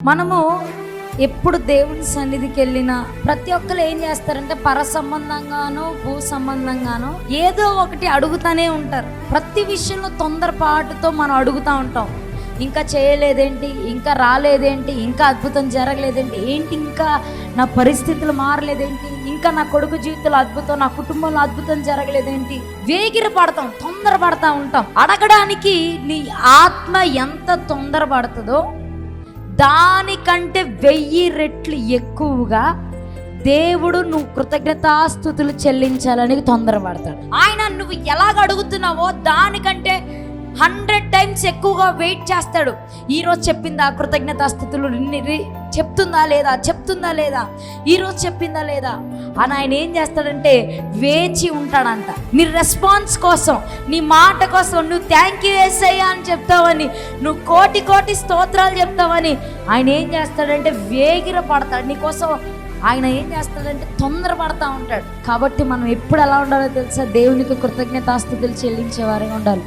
మనము ఎప్పుడు దేవుని సన్నిధికి వెళ్ళినా ప్రతి ఒక్కరు ఏం చేస్తారంటే పర సంబంధంగానో భూ సంబంధంగానో ఏదో ఒకటి అడుగుతానే ఉంటారు. ప్రతి విషయంలో తొందరపాటుతో మనం అడుగుతూ ఉంటాం. ఇంకా చేయలేదేంటి, ఇంకా రాలేదేంటి, ఇంకా అద్భుతం జరగలేదేంటి, ఏంటి ఇంకా నా పరిస్థితులు మారలేదేంటి, ఇంకా నా కొడుకు జీవితంలో అద్భుతం, నా కుటుంబంలో అద్భుతం జరగలేదేంటి, వేగిర పడతాం, తొందరపడతా ఉంటాం. అడగడానికి నీ ఆత్మ ఎంత తొందరపడుతుందో దానికంటే 1000 రెట్లు ఎక్కువగా దేవుడు నువ్వు కృతజ్ఞతాస్తుతులు చెల్లించాలని తొందరపడతాడు. ఆయన నువ్వు ఎలాగ అడుగుతున్నావో దానికంటే 100 టైమ్స్ ఎక్కువగా వెయిట్ చేస్తాడు. ఈరోజు చెప్పిందా కృతజ్ఞతాస్తుతులు చెప్తుందా లేదా ఈరోజు చెప్పిందా లేదా అని ఆయన ఏం చేస్తాడంటే వేచి ఉంటాడంట. నీ రెస్పాన్స్ కోసం, నీ మాట కోసం, నువ్వు థ్యాంక్ యూ యేసయ్యా అని చెప్తావని, నువ్వు కోటి స్తోత్రాలు చెప్తావని ఆయన ఏం చేస్తాడంటే వేగిర పడతాడు నీకోసం. ఆయన ఏం చేస్తాడంటే తొందరపడతా ఉంటాడు. కాబట్టి మనం ఎప్పుడు ఎలా ఉండాలో తెలుసా? దేవునికి కృతజ్ఞతాస్తుతులు చెల్లించే వారిగా ఉండాలి.